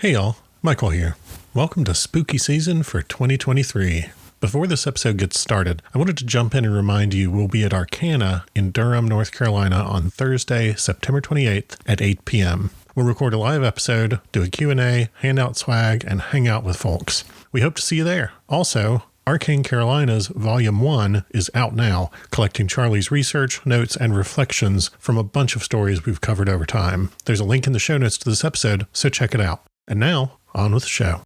Hey y'all, Michael here. Welcome to Spooky Season for 2023. Before this episode gets started, I wanted to jump in and remind you we'll be at Arcane in Durham, North Carolina on Thursday, September 28th at 8 p.m. We'll record a live episode, do a Q&A, hand out swag, and hang out with folks. We hope to see you there. Also, Arcane Carolinas Volume 1 is out now, collecting Charlie's research, notes, and reflections from a bunch of stories we've covered over time. There's a link in the show notes to this episode, so check it out. And now, on with the show.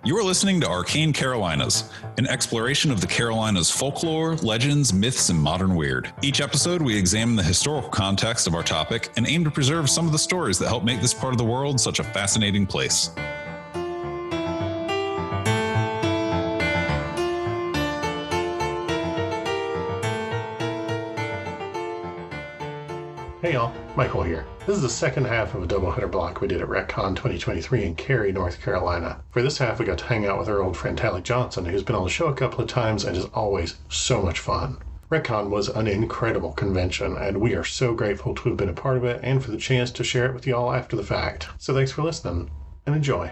You are listening to Arcane Carolinas, an exploration of the Carolinas' folklore, legends, myths, and modern weird. Each episode, we examine the historical context of our topic and aim to preserve some of the stories that help make this part of the world such a fascinating place. Hey y'all, Michael here. This is the second half of a doubleheader block we did at Ret-Con 2023 in Cary, North Carolina. For this half, we got to hang out with our old friend Tally Johnson, who's been on the show a couple of times and is always so much fun. Ret-Con was an incredible convention, and we are so grateful to have been a part of it and for the chance to share it with y'all after the fact. So thanks for listening, and enjoy.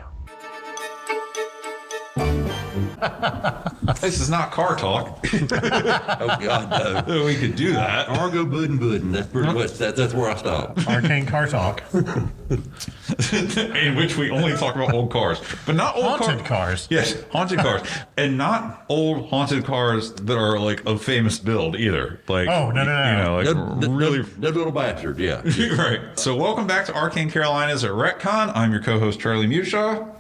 This is not car talk. Oh God, no! We could do that. Argo buddin'. That's pretty much that's where I stop. Arcane car talk. In which we only talk about old cars, but not old Haunted cars. Yes, haunted cars, and not old haunted cars that are like of famous build either. Like, Oh, no. you know, like really. That little bastard, yeah. Right. So welcome back to Arcane Carolinas at Ret-Con. I'm your co-host Charlie Mushaw.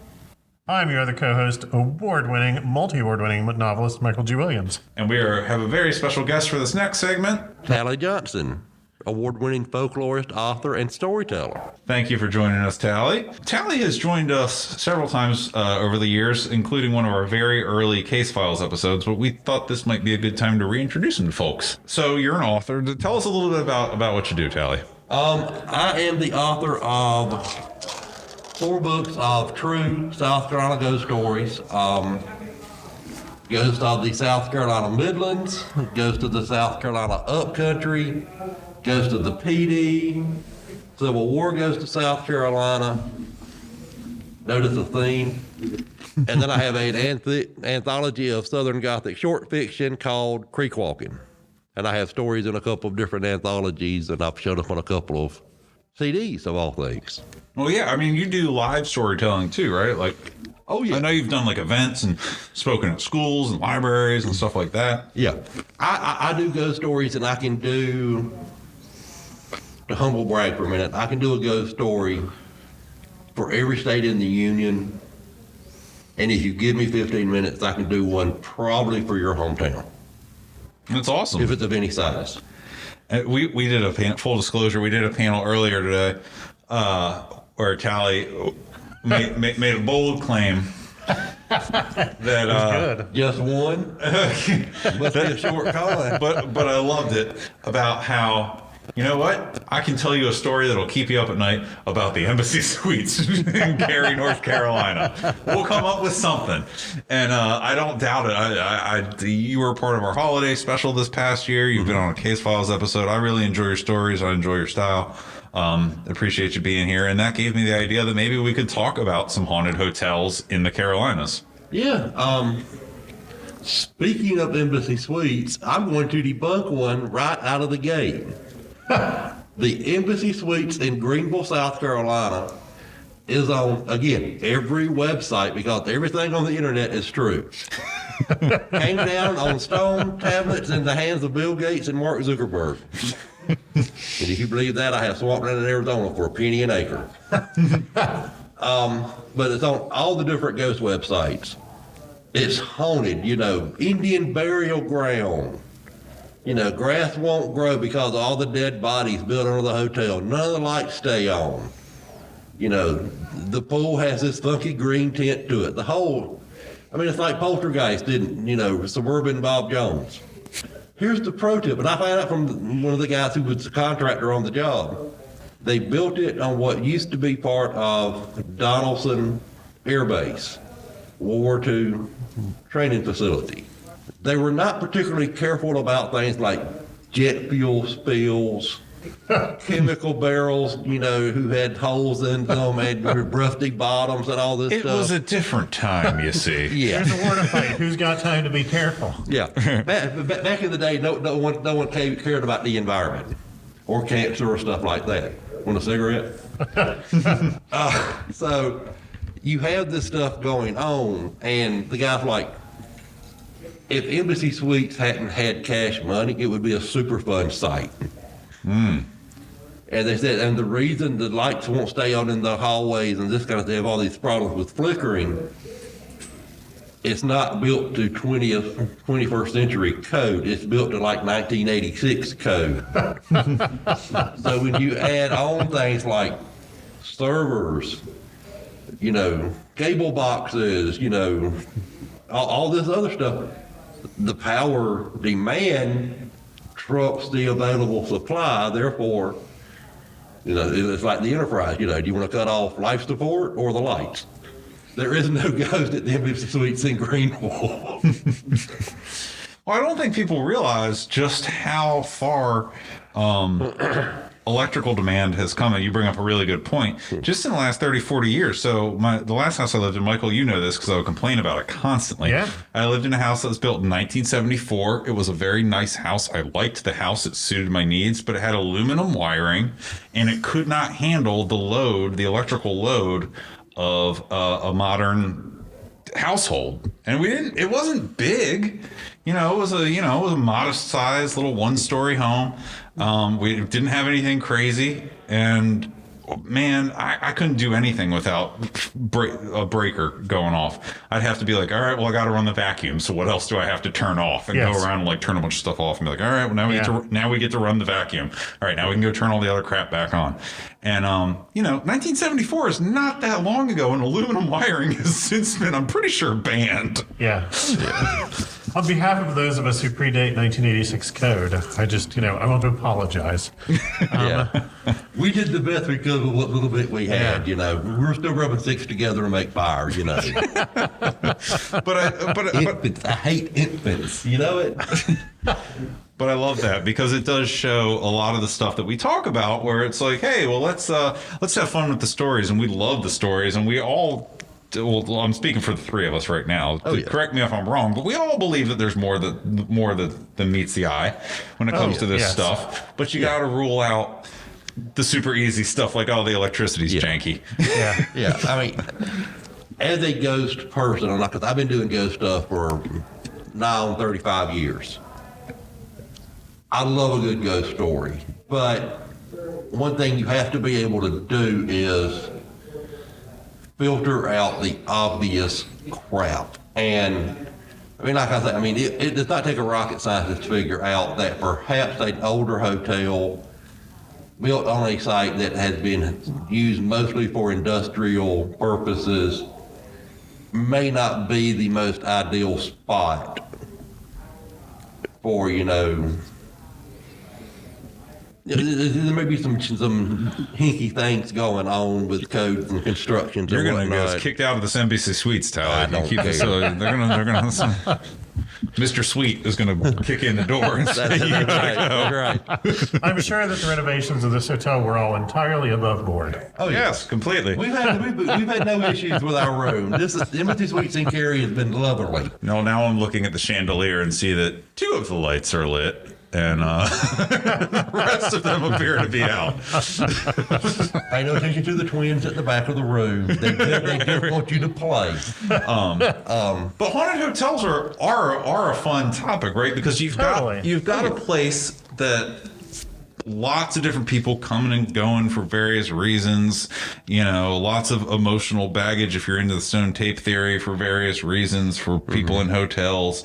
I'm your other co-host, multi-award-winning novelist Michael G. Williams. And we have a very special guest for this next segment. Tally Johnson, award-winning folklorist, author, and storyteller. Thank you for joining us, Tally. Tally has joined us several times over the years, including one of our very early Case Files episodes, but we thought this might be a good time to reintroduce him to folks. So you're an author. Tell us a little bit about what you do, Tally. I am the author of 4 books of true South Carolina ghost stories. Ghost of the South Carolina Midlands, Ghost of the South Carolina Upcountry, Ghost of the PD, Civil War Ghost of South Carolina. Notice the theme. And then I have an anthology of Southern Gothic short fiction called Creek Walking. And I have stories in a couple of different anthologies, and I've showed up on a couple of CDs of all things. Well, yeah, I mean, you do live storytelling too, right? Like, Oh, yeah. I know you've done like events and spoken at schools and libraries and stuff like that. Yeah. I do ghost stories, and I can do, to humble brag for a minute, I can do a ghost story for every state in the union. And if you give me 15 minutes, I can do one probably for your hometown. That's awesome. If it's of any size. We did a panel, full disclosure, we did a panel earlier today where Tally made a bold claim that Good. Just one? Must be a short con. but I loved it about how, you know what, I can tell you a story that'll keep you up at night about the Embassy Suites in Cary, North Carolina. We'll come up with something, and I don't doubt it. You were part of our holiday special this past year. You've been on a Case Files episode. I really enjoy your stories. I enjoy your style. Appreciate you being here, and that gave me the idea that maybe we could talk about some haunted hotels in the Carolinas. Yeah. Speaking of Embassy Suites, I'm going to debunk one right out of the gate. The Embassy Suites in Greenville, South Carolina is on, again, every website because everything on the internet is true. Came down on stone tablets in the hands of Bill Gates and Mark Zuckerberg. And if you believe that, I have swampland in Arizona for a penny an acre. But it's on all the different ghost websites. It's haunted, Indian burial ground. Grass won't grow because of all the dead bodies built under the hotel. None of the lights stay on. The pool has this funky green tint to it. It's like Poltergeist didn't, suburban Bob Jones. Here's the pro tip, and I found out from one of the guys who was the contractor on the job. They built it on what used to be part of Donaldson Air Base, World War II training facility. They were not particularly careful about things like jet fuel spills, chemical barrels, who had holes in them and rusty bottoms and all this It stuff. was a different time, you see. Yeah. There's a war to fight. Who's got time to be careful? Yeah. Back in the day, no one cared about the environment or cancer or stuff like that. Want a cigarette? So you have this stuff going on, and the guy's like, if Embassy Suites hadn't had cash money, it would be a super fun site. And they said, and the reason the lights won't stay on in the hallways and this kind of, they have all these problems with flickering, it's not built to 21st century code. It's built to like 1986 code. So when you add on things like servers, cable boxes, all this other stuff, the power demand trumps the available supply. Therefore, it's like the Enterprise. Do you want to cut off life support or the lights? There is no ghost at the Embassy Suites in Greenville. Well, I don't think people realize just how far electrical demand has come. And you bring up a really good point. Just in the last 30, 40 years. So the last house I lived in, Michael, you know this because I would complain about it constantly. Yeah. I lived in a house that was built in 1974. It was a very nice house. I liked the house. It suited my needs, but it had aluminum wiring and it could not handle the electrical load of a modern household. And it wasn't big. It was a modest sized little 1-story home. We didn't have anything crazy, and man, I couldn't do anything without a breaker going off. I'd have to be like, all right, well, I got to run the vacuum. So what else do I have to turn off? And go around and like turn a bunch of stuff off and be like, all right, well, now we get to run the vacuum. All right, now we can go turn all the other crap back on. And 1974 is not that long ago, and aluminum wiring has since been, I'm pretty sure, banned. Yeah. On behalf of those of us who predate 1986 code, I just, I want to apologize. We did the best we could with what little bit we had. We were still rubbing sticks together to make fire. But infants, I hate infants. You know it. But I love that because it does show a lot of the stuff that we talk about, where it's like, hey, well, let's have fun with the stories, and we love the stories, and we all. Well, I'm speaking for the three of us right now. Correct me if I'm wrong, but we all believe that there's more than meets the eye when it comes to this stuff. But you got to rule out the super easy stuff like, the electricity's janky. Yeah. I mean, as a ghost person, because I've been doing ghost stuff for now on 35 years. I love a good ghost story, but one thing you have to be able to do is filter out the obvious crap. And like I said, it does not take a rocket scientist to figure out that perhaps an older hotel built on a site that has been used mostly for industrial purposes may not be the most ideal spot for, there may be some hinky things going on with codes and constructions. You're going to get us kicked out of this Embassy Suites, Tyler. I don't care. They're going to. Mr. Sweet is going to kick in the door and say, That's right. I'm sure that the renovations of this hotel were all entirely above board. Oh yes, completely. We've had no issues with our room. The Embassy Suites in Cary has been lovely. No, now I'm looking at the chandelier and see that 2 of the lights are lit. And the rest of them appear to be out. Pay no attention to the twins at the back of the room. They just want you to play. But haunted hotels are a fun topic, right? Because you've got a place that lots of different people coming and going for various reasons. Lots of emotional baggage if you're into the stone tape theory for various reasons for people in hotels.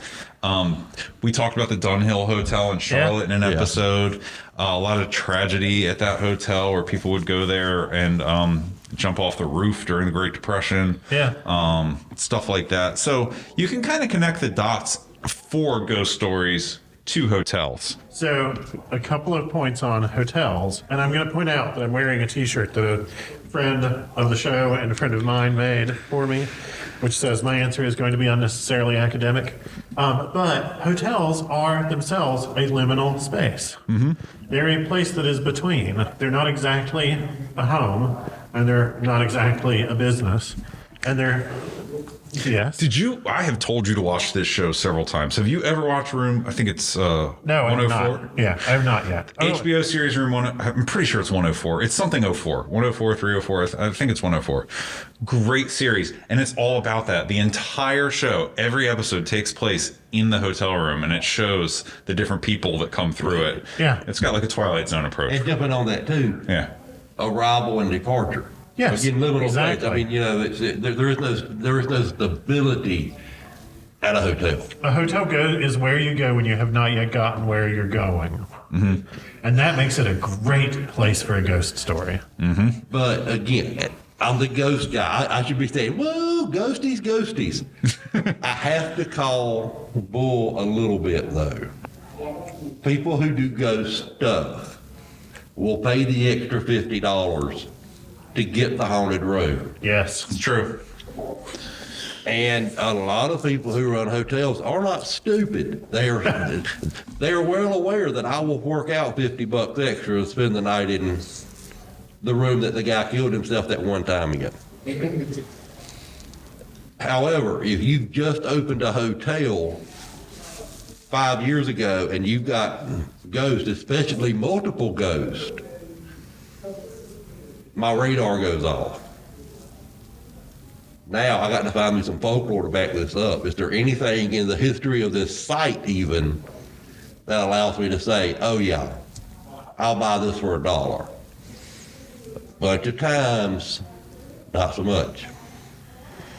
We talked about the Dunhill Hotel in Charlotte in an episode. A lot of tragedy at that hotel where people would go there and jump off the roof during the Great Depression. Stuff like that. So you can kind of connect the dots for ghost stories to hotels. So a couple of points on hotels, and I'm going to point out that I'm wearing a t-shirt that a friend of the show and a friend of mine made for me, which says my answer is going to be unnecessarily academic. But hotels are themselves a liminal space. Mm-hmm. They're a place that is between. They're not exactly a home, and they're not exactly a business. And they're... Yes. I have told you to watch this show several times. Have you ever watched Room? I think it's No, I have 104. not. Yeah, I have not yet. HBO series Room 1. I'm pretty sure it's 104. It's something 04. 104, 304. I think it's 104. Great series. And it's all about that. The entire show, every episode takes place in the hotel room, and it shows the different people that come through it. Yeah. It's got like a Twilight Zone approach. And jumping on that too. Yeah. Arrival and departure. Yes, Again, liminal exactly. space. I mean, there is no stability at a hotel. A hotel is where you go when you have not yet gotten where you're going. Mm-hmm. And that makes it a great place for a ghost story. Mm-hmm. But again, I'm the ghost guy. I should be saying, whoa, ghosties, ghosties. I have to call bull a little bit, though. People who do ghost stuff will pay the extra $50 to get the haunted room. Yes. It's true. And a lot of people who run hotels are not stupid. They are well aware that I will work out $50 extra to spend the night in the room that the guy killed himself that one time ago. However, if you've just opened a hotel 5 years ago and you've got ghosts, especially multiple ghosts, my radar goes off. Now I got to find me some folklore to back this up. Is there anything in the history of this site even that allows me to say, oh yeah, I'll buy this for $1? Bunch of times, not so much.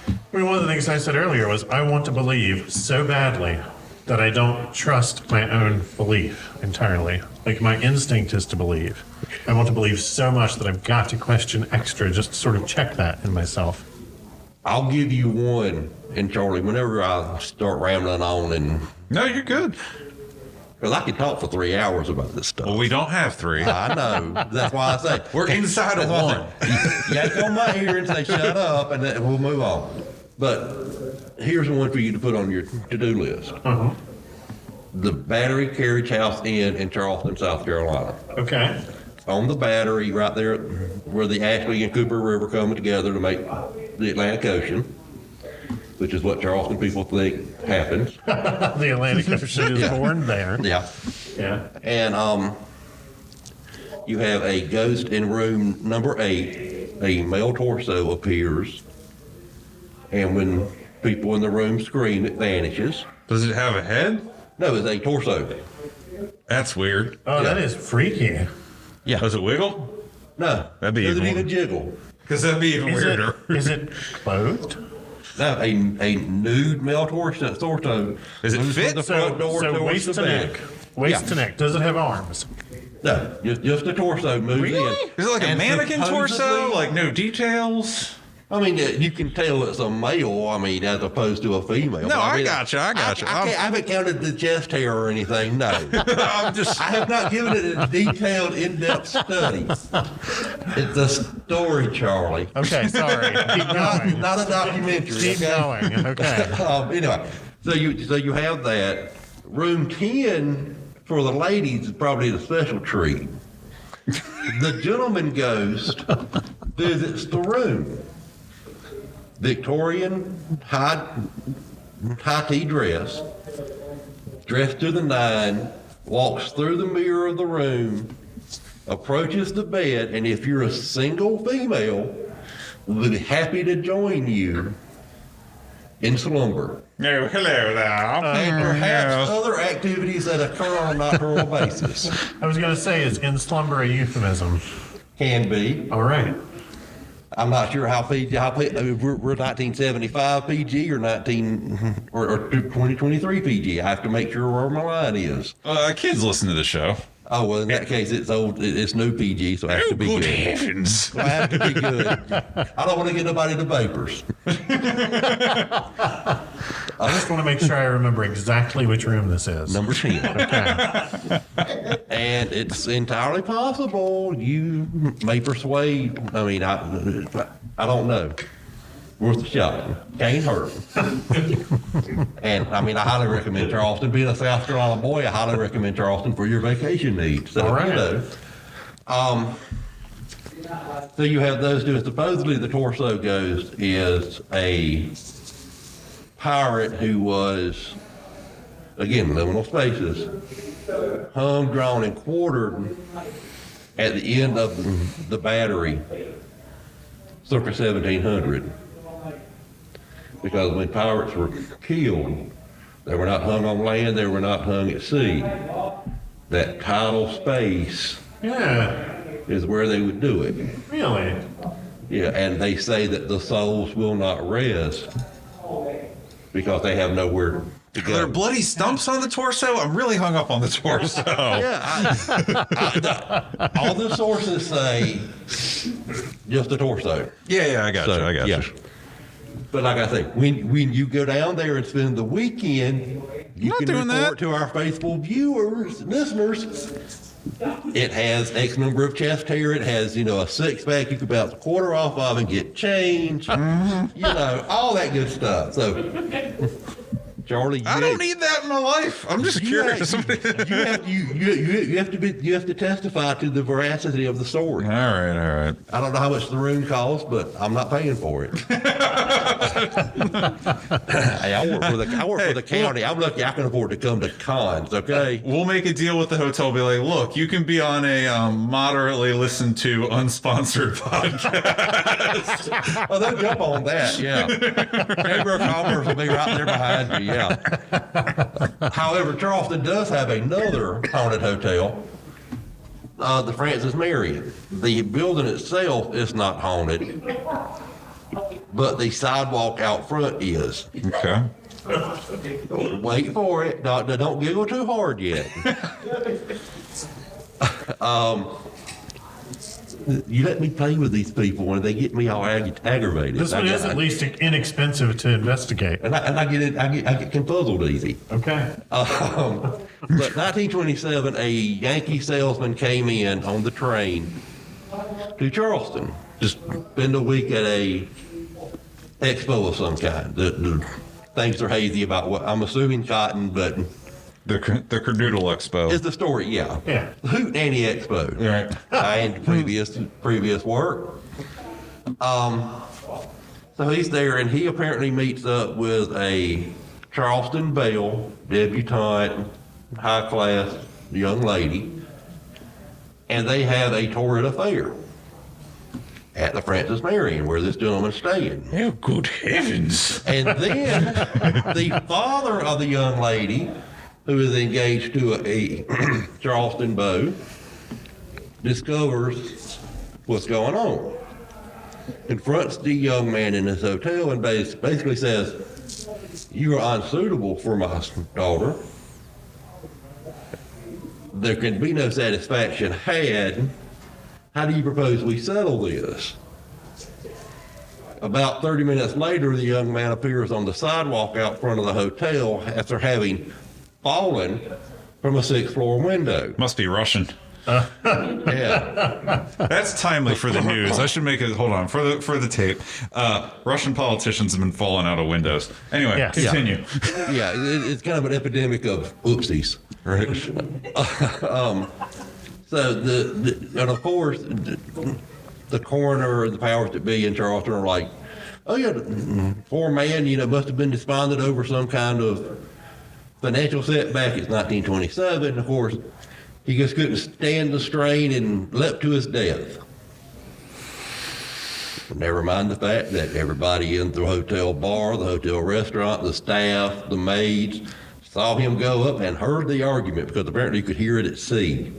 I mean, one of the things I said earlier was I want to believe so badly that I don't trust my own belief entirely. Like, my instinct is to believe. I want to believe so much that I've got to question extra just to sort of check that in myself. I'll give you one, and Charlie, whenever I start rambling on, and No, you're good. because I can talk for 3 hours about this stuff. Well, we don't have 3. I know. That's why I say We're inside of that's why I one. say, yank on my ear and say shut up, and then we'll move on. But here's one for you to put on your to-do list. Uh-huh. The Battery Carriage House Inn in Charleston, South Carolina. Okay. On the Battery, right there where the Ashley and Cooper River come together to make the Atlantic Ocean, which is what Charleston people think happens. The Atlantic Ocean is born there. Yeah. Yeah. And you have a ghost in room number 8. A male torso appears, and when people in the room scream, it vanishes. Does it have a head? No, it's a torso. That's weird. Oh, that is freaky. Yeah. Does it wiggle? No. That'd be doesn't even even jiggle. Because that'd be even Is weirder. it clothed? No, a nude male torso. Is it moves fit? from the front door So towards waist the to bed. neck. Waist Yeah. to neck. Does it have arms? No, just a torso moves in. Is it like a And mannequin torso? supposedly- Like no details? I mean, you can tell it's a male, I mean, as opposed to a female. No, But I mean, gotcha. I haven't counted the chest hair or anything, no. I'm just. I have not given it a detailed, in-depth study. It's a story, Charlie. Okay, sorry. Keep going. Not a documentary. Keep going. Okay. Anyway, so you have that. Room 10 for the ladies is probably the special treat. The gentleman ghost visits the room. Victorian high tea dress, dressed to the nine, walks through the mirror of the room, approaches the bed, and if you're a single female, will be happy to join you in slumber. No, hello there. And perhaps other activities that occur on a nocturnal basis. I was going to say, is in slumber a euphemism? Can be. All right. I'm not sure how PG, we're 1975 PG or 2023 PG. I have to make sure where my line is. Kids listen to the show. Oh, well, in that case, it's new PG, so it has to be good. Heavens. So I have to be good. I don't want to get nobody the vapors. I just want to make sure I remember exactly which room this is. Number 10. Okay. And it's entirely possible you may persuade, I mean, I don't know. worth a shot. Can't hurt. And I mean, I highly recommend Charleston. Being a South Carolina boy, I highly recommend Charleston for your vacation needs. So, All right. you know. So you have those two. Supposedly the torso ghost is a pirate who was, again, liminal spaces, hung, drawn, and quartered at the end of the battery circa 1700. Because when pirates were killed, they were not hung on land, they were not hung at sea. That tidal space is where they would do it. Really? Yeah, and they say that the souls will not rest because they have nowhere to Are there go. bloody stumps on the torso? I'm really hung up on the torso. Yeah, all the sources say just the torso. Yeah, I got you. I got you. But like I say, when you go down there and spend the weekend, you Not can doing report that. to our faithful viewers, listeners. It has X number of chest hair. It has, a 6-pack you can bounce a quarter off of and get change. All that good stuff. So, Charlie, I don't need that in my life. I'm just curious. You have to testify to the veracity of the story. All right. I don't know how much the room costs, but I'm not paying for it. Hey, I work for the county. I'm lucky I can afford to come to cons. Okay. We'll make a deal with the hotel. Be like, look, you can be on a moderately listened to, unsponsored podcast. Oh, they'll jump on that. Yeah. Chamber of Commerce will be right there behind you. Yeah. However, Charleston does have another haunted hotel, the Francis Marion. The building itself is not haunted, but the sidewalk out front is. Okay. Wait for it. Don't giggle too hard yet. You let me play with these people and they get me all aggravated. This one is at least inexpensive to investigate. And I get confuzzled easy. Okay. But 1927, a Yankee salesman came in on the train to Charleston to spend a week at a expo of some kind. The things are hazy about what I'm assuming cotton, but The Kernoodle Expo. is the story. Yeah. Yeah. The Hoot Nanny Expo. Right. And previous work. So he's there, and he apparently meets up with a Charleston Belle, debutante, high class young lady, and they have a torrid affair at the Francis Marion, where this gentleman's staying. Oh, good heavens. And then the father of the young lady, who is engaged to a Charleston beau, discovers what's going on. Confronts the young man in his hotel and basically says, "You are unsuitable for my daughter. There can be no satisfaction had. How do you propose we settle this?" About 30 minutes later, the young man appears on the sidewalk out front of the hotel after having fallen from a 6th floor window. Must be Russian. Yeah. That's timely for the news. I should make it. Hold on for the tape. Russian politicians have been falling out of windows. Anyway, Yes. continue. Yeah, it's kind of an epidemic of oopsies. Right. So and of course, the coroner and the powers that be in Charleston are like, "Oh yeah, the poor man, must have been despondent over some kind of financial setback. It's 1927. Of course, he just couldn't stand the strain and leapt to his death." Never mind the fact that everybody in the hotel bar, the hotel restaurant, the staff, the maids saw him go up and heard the argument because apparently you could hear it at sea.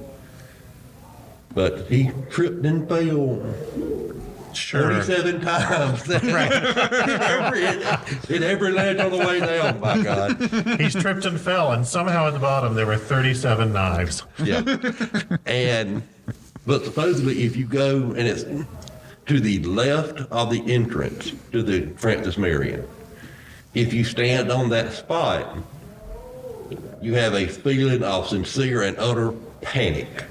But he tripped and fell Sure. 47 times. in every ledge on the way down, my God. He's tripped and fell, and somehow at the bottom there were 37 knives. Yeah. But supposedly if you go, and it's to the left of the entrance to the Francis Marion, if you stand on that spot, you have a feeling of sincere and utter panic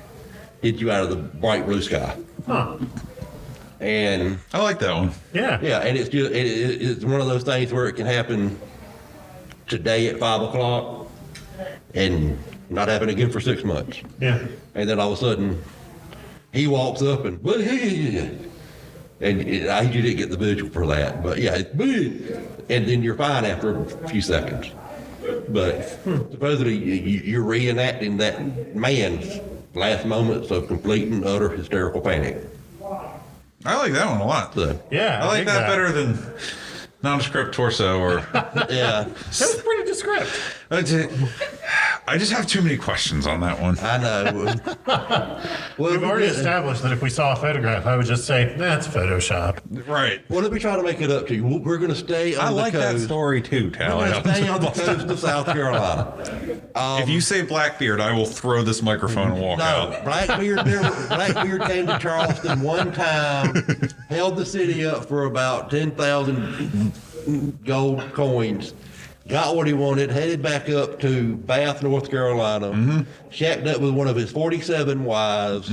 hit you out of the bright blue sky. Huh. And I like that one. Yeah. yeah, and it's just it's one of those things where it can happen today at 5 o'clock and not happen again for 6 months. Yeah. And then all of a sudden, he walks up and you didn't get the visual for that, but yeah, it's big, and then you're fine after a few seconds. But supposedly you're reenacting that man's last moments of complete and utter hysterical panic. I like that one a lot. So Yeah. I like dig that better than nondescript torso or. yeah, That was pretty descriptive. I just have too many questions on that one. I know. Well, We've already established that if we saw a photograph, I would just say, that's Photoshop. Right. Well, let me try to make it up to you. We're going to stay on I the like that coast. story too, We're Tally. going to stay on the coast of South Carolina. If you say Blackbeard, I will throw this microphone and walk out. No, Blackbeard came to Charleston one time, held the city up for about 10,000 gold coins, got what he wanted, headed back up to Bath, North Carolina, shacked up with one of his 47 wives,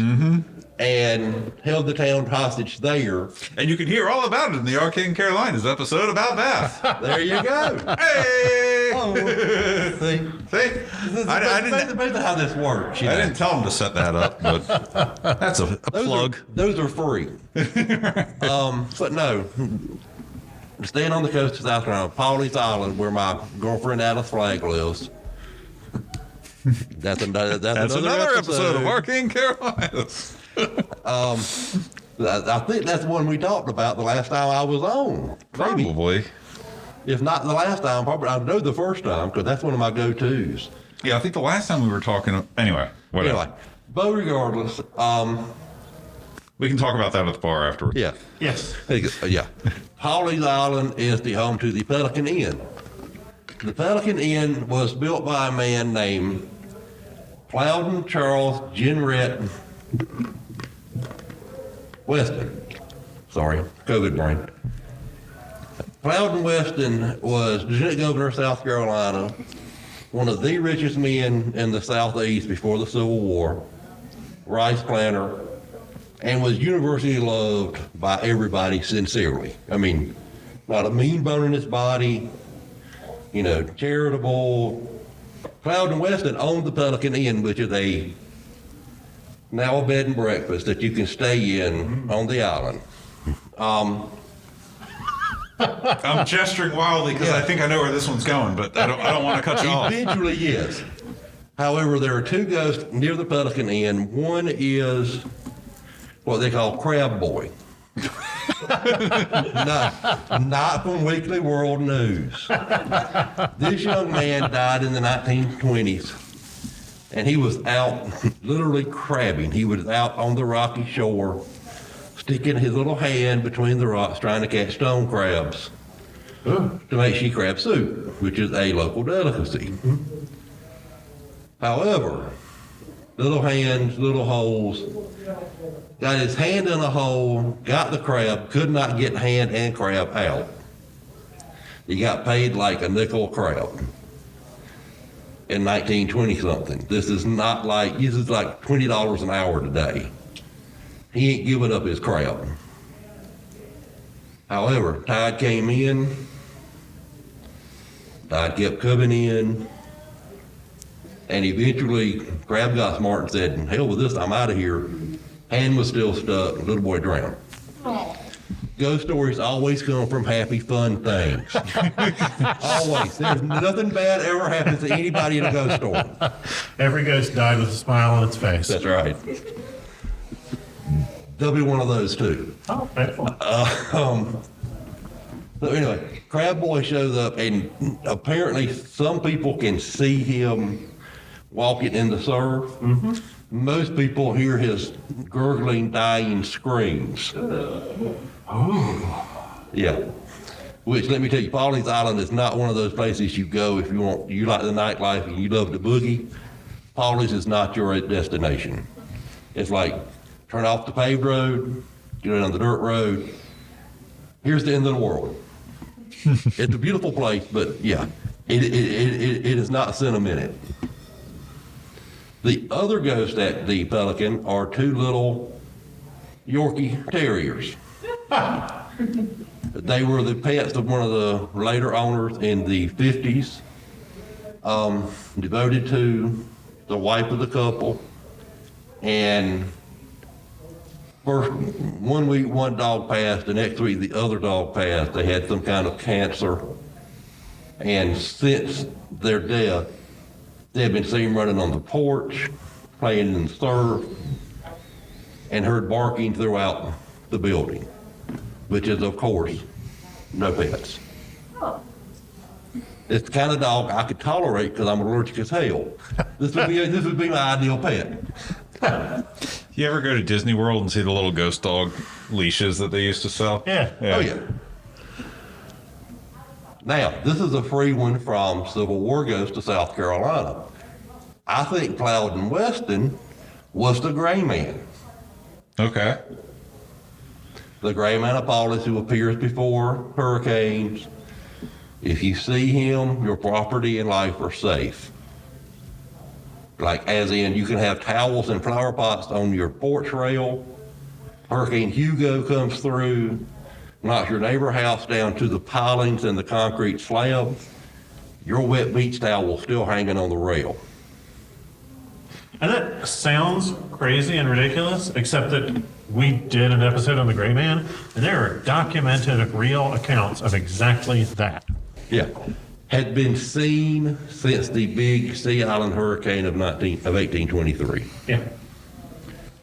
and held the town hostage there. And you can hear all about it in the Arcane Carolinas episode about Bath. There you go. Hey! See? See? I didn't That's how this works. You I know? didn't tell him to set that up, but that's a plug. Those are free. But no, staying on the coast of South Carolina, Pawleys Island, where my girlfriend Alice Flagg lives. That's another episode of Arcane Carolinas. I think that's the one we talked about the last time I was on. Maybe. Probably. If not the last time, probably I know the first time because that's one of my go-tos. Yeah, I think the last time we were talking. Anyway, whatever. Anyway, but regardless, We can talk about that at the bar afterwards. yeah. Yes. Yeah. Pawleys Island is the home to the Pelican Inn. The Pelican Inn was built by a man named Plowden Charles Jenrette Weston. Sorry, COVID brain. Plowden Weston was Lieutenant Governor of South Carolina, one of the richest men in the Southeast before the Civil War, rice planter, and was universally loved by everybody sincerely. I mean, not a mean bone in his body, you know, charitable. Plowden Weston owned the Pelican Inn, which is now a bed and breakfast that you can stay in on the island. I'm gesturing wildly because I think I know where this one's going, but I don't want to cut you off. Eventually, yes. However, there are two ghosts near the Pelican Inn. One is what they call Crab Boy. Not from Weekly World News. This young man died in the 1920s, and he was out literally crabbing. He was out on the rocky shore, sticking his little hand between the rocks trying to catch stone crabs to make she crab soup, which is a local delicacy. However, little hands, little holes, got his hand in a hole, got the crab, could not get hand and crab out. He got paid like a nickel a crab in 1920 something. This is like $20 an hour today. He ain't giving up his crab. However, tide came in, tide kept coming in, and eventually crab got smart and said, hell with this, I'm out of here. Hand was still stuck, little boy drowned. Ghost stories always come from happy, fun things. Always. There's nothing bad ever happens to anybody in a ghost story. Every ghost died with a smile on its face. That's right. There'll be one of those too. Oh, excellent. So anyway, Crab Boy shows up, and apparently some people can see him walking in the surf. Mm-hmm. Most people hear his gurgling, dying screams. Oh. Yeah. Which, let me tell you, Pawleys Island is not one of those places you go if you like the nightlife and you love the boogie. Pawleys is not your destination. It's like, turn off the paved road, get on the dirt road. Here's the end of the world. It's a beautiful place, but yeah, it is not sentimental. The other ghosts at the Pelican are two little Yorkie terriers. They were the pets of one of the later owners in the 50s, devoted to the wife of the couple. And first, 1 week one dog passed, the next week the other dog passed. They had some kind of cancer. And since their death, they've been seen running on the porch, playing in the surf, and heard barking throughout the building, which is, of course, no pets. It's the kind of dog I could tolerate because I'm allergic as hell. This would be my ideal pet. You ever go to Disney World and see the little ghost dog leashes that they used to sell? Yeah. Oh, yeah. Now, this is a free one from Civil War Ghost of South Carolina. I think Plowden Weston was the gray man. Okay. The gray man of Paulus who appears before hurricanes. If you see him, your property and life are safe. Like, as in, you can have towels and flower pots on your porch rail. Hurricane Hugo comes through, knocks your neighbor house down to the pilings and the concrete slab. Your wet beach towel still hanging on the rail. And that sounds crazy and ridiculous, except that we did an episode on the Gray Man, and there are documented real accounts of exactly that. Yeah. Had been seen since the big Sea Island hurricane of 1823. Yeah.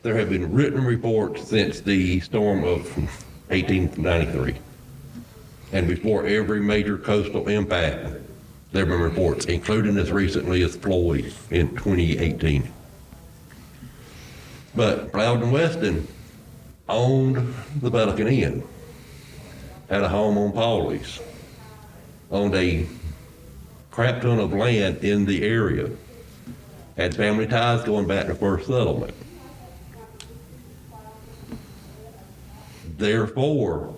There have been written reports since the storm of 1893. And before every major coastal impact, there have been reports, including as recently as Floyd in 2018. But Plowden Weston owned the Pelican Inn, had a home on Pawleys, owned a crap ton of land in the area, had family ties going back to first settlement. Therefore,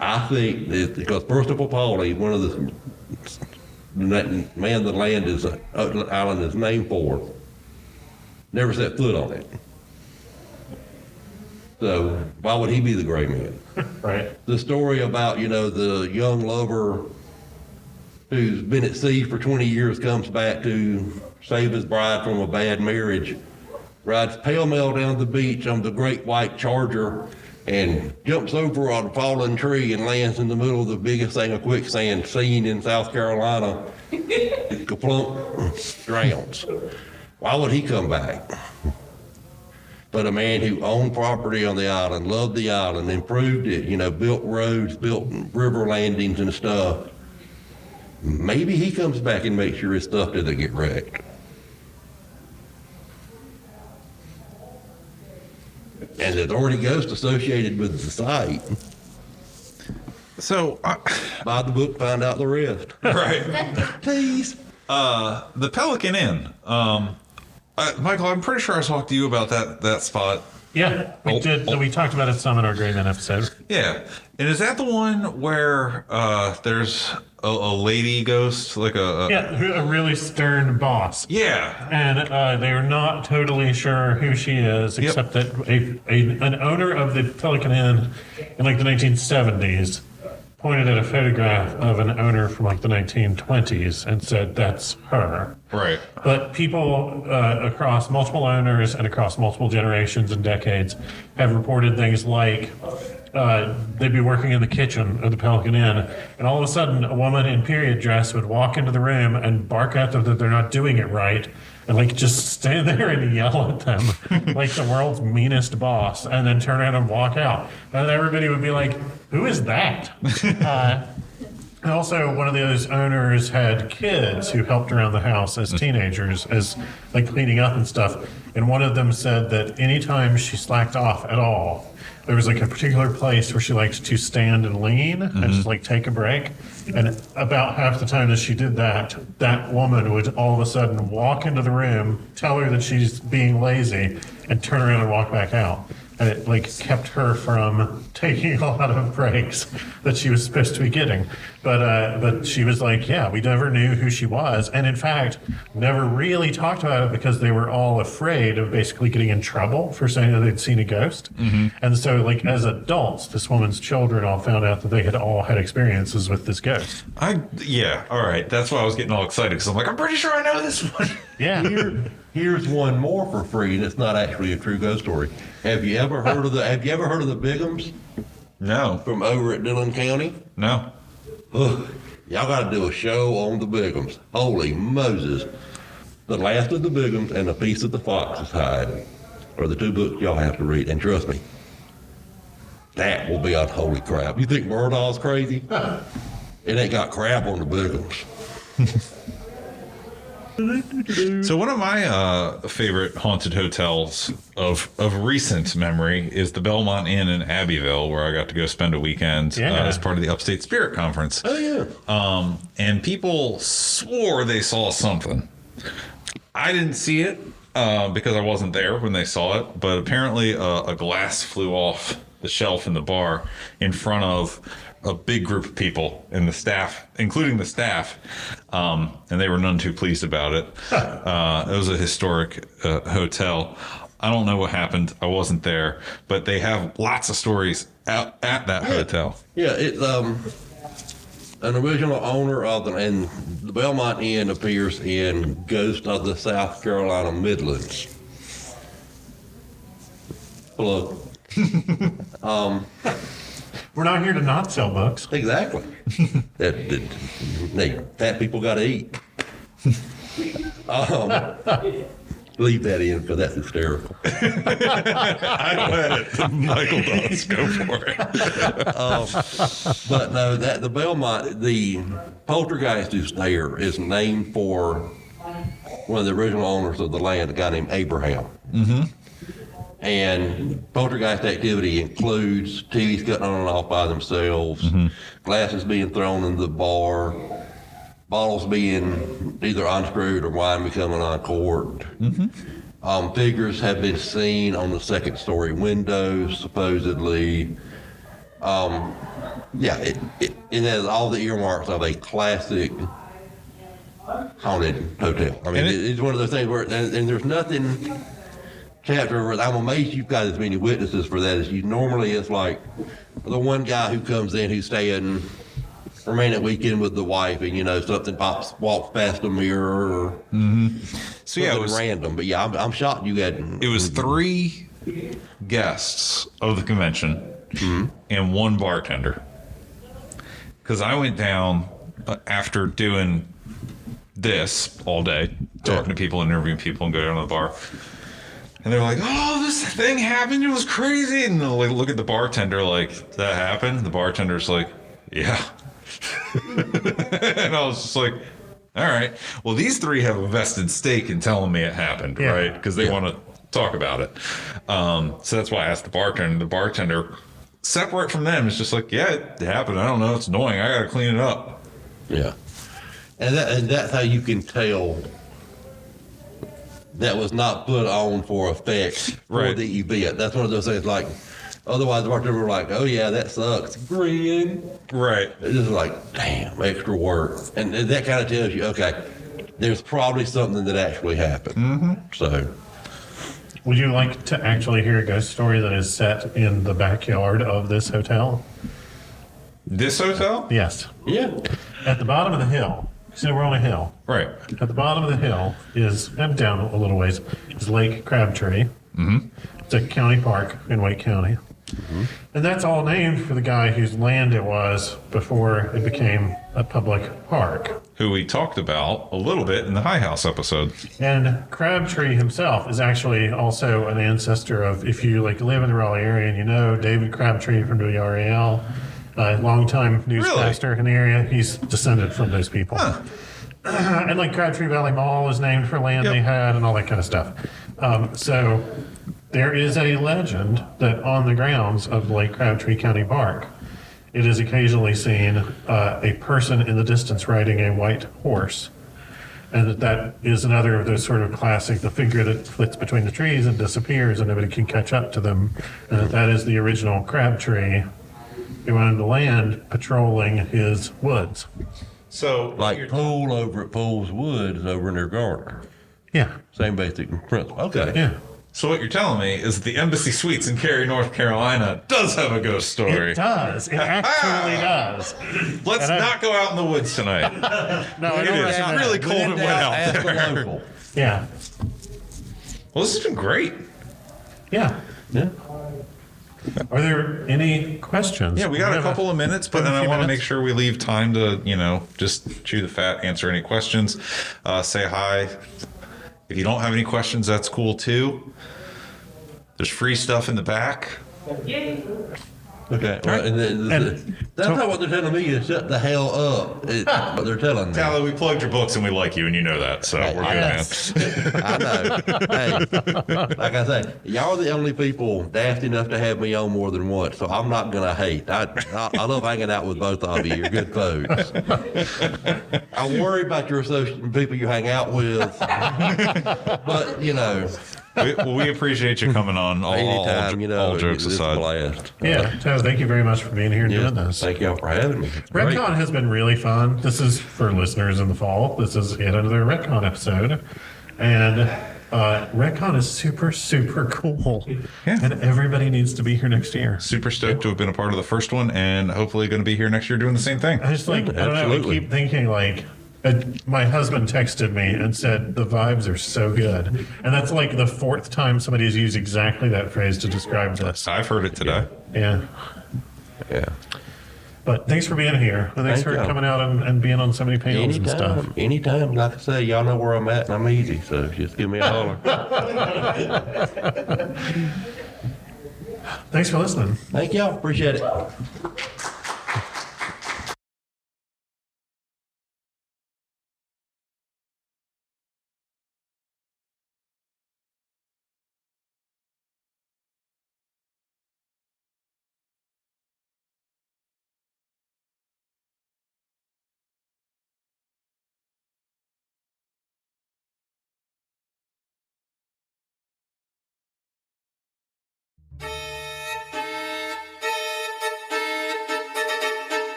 I think that because first of all, Pawley, one of the man the land is island is named for, never set foot on it. So why would he be the gray man? Right. The story about, the young lover who's been at sea for 20 years comes back to save his bride from a bad marriage, rides pell-mell down the beach on the great white charger and jumps over a fallen tree and lands in the middle of the biggest thing of quicksand seen in South Carolina. Kaplunk, drowns. Why would he come back? But a man who owned property on the island, loved the island, improved it, built roads, built river landings and stuff. Maybe he comes back and makes sure his stuff doesn't get wrecked. And there's already ghosts associated with the site. So, Buy the book, find out the rest. right. Please. The Pelican Inn. Michael, I'm pretty sure I talked to you about that spot. Yeah, we did. We talked about it some in our Gray Man episode. Yeah. And is that the one where there's a lady ghost, like a really stern boss. Yeah. And they are not totally sure who she is, except that an owner of the Pelican Inn in like the 1970s pointed at a photograph of an owner from like the 1920s and said, that's her. Right. But people across multiple owners and across multiple generations and decades have reported things like they'd be working in the kitchen of the Pelican Inn, and all of a sudden a woman in period dress would walk into the room and bark at them that they're not doing it right, and like just stand there and yell at them like the world's meanest boss, and then turn around and walk out. And everybody would be like, who is that? And also, one of those owners had kids who helped around the house as teenagers, as like cleaning up and stuff. And one of them said that anytime she slacked off at all, there was like a particular place where she liked to stand and lean and just like take a break. And about half the time that she did that, that woman would all of a sudden walk into the room, tell her that she's being lazy, and turn around and walk back out. and it like kept her from taking a lot of breaks that she was supposed to be getting. But she was like, yeah, we never knew who she was, and in fact, never really talked about it because they were all afraid of basically getting in trouble for saying that they'd seen a ghost. And so, like as adults, this woman's children all found out that they had all had experiences with this ghost. Yeah, all right. That's why I was getting all excited because I'm like, I'm pretty sure I know this one. Yeah. Here's one more for free, and it's not actually a true ghost story. Have you ever heard of the Bighams No, from over at Dillon County? no. Ugh, y'all got to do a show on the Bighams. Holy Moses! The Last of the Bighams and A Piece of the Fox's Hide are the two books y'all have to read, and trust me, that will be on holy crap. You think Murdaugh's crazy? It ain't got crap on the Bighams. So one of my favorite haunted hotels of recent memory is the Belmont Inn in Abbeville, where I got to go spend a weekend as part of the Upstate Spirit Conference. Oh yeah. And people swore they saw something. I didn't see it because I wasn't there when they saw it, but apparently a glass flew off the shelf in the bar in front of a big group of people and the staff, including the staff, and they were none too pleased about it. It was a historic hotel. I don't know what happened. I wasn't there, but they have lots of stories out at that hotel. Yeah, it's an original owner of and the Belmont Inn appears in Ghost of the South Carolina Midlands. Plug. We're not here to not sell books. Exactly. Fat people got to eat. Leave that in because that's hysterical. I don't have it. Michael does. Go for it. But no, the Belmont, the poltergeist who's there is named for one of the original owners of the land, a guy named Abraham. Mm-hmm. And poltergeist activity includes TVs cutting on and off by themselves, glasses being thrown in the bar, bottles being either unscrewed or wine becoming uncorked. Figures have been seen on the second story windows, supposedly. It has all the earmarks of a classic haunted hotel. I mean, it's one of those things where, and there's nothing chapter. I'm amazed you've got as many witnesses for that as you normally. It's like the one guy who comes in who's staying remaining weekend with the wife, and something walks past a mirror. Or So yeah, it was random. But yeah, I'm shocked you had. It was 3 guests of the convention and 1 bartender. Because I went down after doing this all day, talking to people, interviewing people, and go down to the bar. And they're like, "Oh, this thing happened. It was crazy." And they'll look at the bartender like, "That happened?" The bartender's like, "Yeah." And I was just like, all right. Well, these 3 have a vested stake in telling me it happened, right? Because they want to talk about it. So that's why I asked the bartender. The bartender, separate from them, is just like, "Yeah, it happened. I don't know. It's annoying. I got to clean it up." Yeah. And that's how you can tell that was not put on for effect for the event. That's one of those things like, otherwise the bartender were like, "Oh yeah, that sucks." Grin. Right. It's just like, damn, extra work. And that kind of tells you, okay, there's probably something that actually happened. So. Would you like to actually hear a ghost story that is set in the backyard of this hotel? This hotel? Yes. Yeah. At the bottom of the hill. So we're on a hill. Right. At the bottom of the hill is, and down a little ways, is Lake Crabtree. It's a county park in Wake County. And that's all named for the guy whose land it was before it became a public park. Who we talked about a little bit in the High House episode. And Crabtree himself is actually also an ancestor of, if you live in the Raleigh area and you know David Crabtree from WRAL, a longtime newscaster in the area, he's descended from those people. And Crabtree Valley Mall is named for land they had and all that kind of stuff. So there is a legend that on the grounds of Lake Crabtree County Park, it is occasionally seen a person in the distance riding a white horse. And that is another of those sort of classic, the figure that flits between the trees and disappears and nobody can catch up to them. And that is the original Crabtree who owned the land patrolling his woods. So Like Poole over at Poole's Woods over near Garner. Yeah. Same basic principle. Okay. Yeah. So what you're telling me is that the Embassy Suites in Cary, North Carolina does have a ghost story. It does. It actually does. Let's not go out in the woods tonight. No, I It don't is recommend really it. cold and wet out Ask a there. local. Yeah. Well, this has been great. Yeah. Yeah. Are there any questions? Yeah, we got a have couple of minutes, but then I few want to minutes. make sure we leave time to, just chew the fat, answer any questions, say hi. If you don't have any questions, that's cool too. There's free stuff in the back. Okay. Well, that's not what they're telling me. Is shut the hell up. It's what they're telling me. Tally, we plugged your books and we like you and you know that, so we're good, man. I know. Hey, like I say, y'all are the only people daft enough to have me on more than once, so I'm not gonna hate. I love hanging out with both of you. You're good folks. I worry about your people you hang out with, but we appreciate you coming on. anytime, all jokes this is a aside. blast. Yeah, so thank you very much for being here and doing this. Thank y'all for having me. It's great. Ret-Con has been really fun. This is for listeners in the fall. This is yet another Ret-Con episode. And Ret-Con is super, super cool. Yeah. And everybody needs to be here next year. Super stoked to have been a part of the first one and hopefully going to be here next year doing the same thing. I just I don't know, I Absolutely. keep thinking my husband texted me and said, the vibes are so good. And that's like the fourth time somebody has used exactly that phrase to describe this. I've heard it today. Yeah. Yeah. But thanks for being here. And thanks Thank for y'all. coming out and being on so many panels and stuff. Anytime. Like I say, y'all know where I'm at and I'm easy, so just give me a holler. Thanks for listening. Thank y'all. Appreciate it.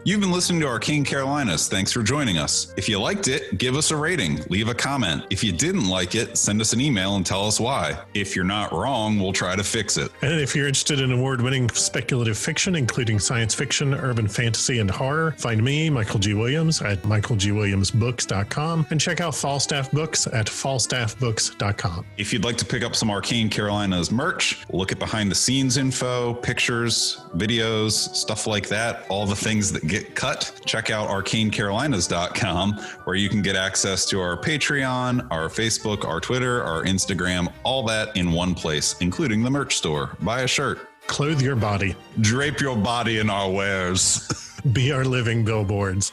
You've been listening to Arcane Carolinas. Thanks for joining us. If you liked it, give us a rating, leave a comment. If you didn't like it, send us an email and tell us why. If you're not wrong, we'll try to fix it. And if you're interested in award-winning speculative fiction, including science fiction, urban fantasy, and horror, find me, Michael G. Williams, at michaelgwilliamsbooks.com and check out Falstaff Books at falstaffbooks.com. If you'd like to pick up some Arcane Carolinas merch, look at behind the scenes info, pictures, videos, stuff like that, all the things that get cut, check out arcanecarolinas.com, where you can get access to our Patreon, our Facebook, our Twitter, our Instagram, all that in one place, including the merch store. Buy a shirt. Clothe your body. Drape your body in our wares. Be our living billboards.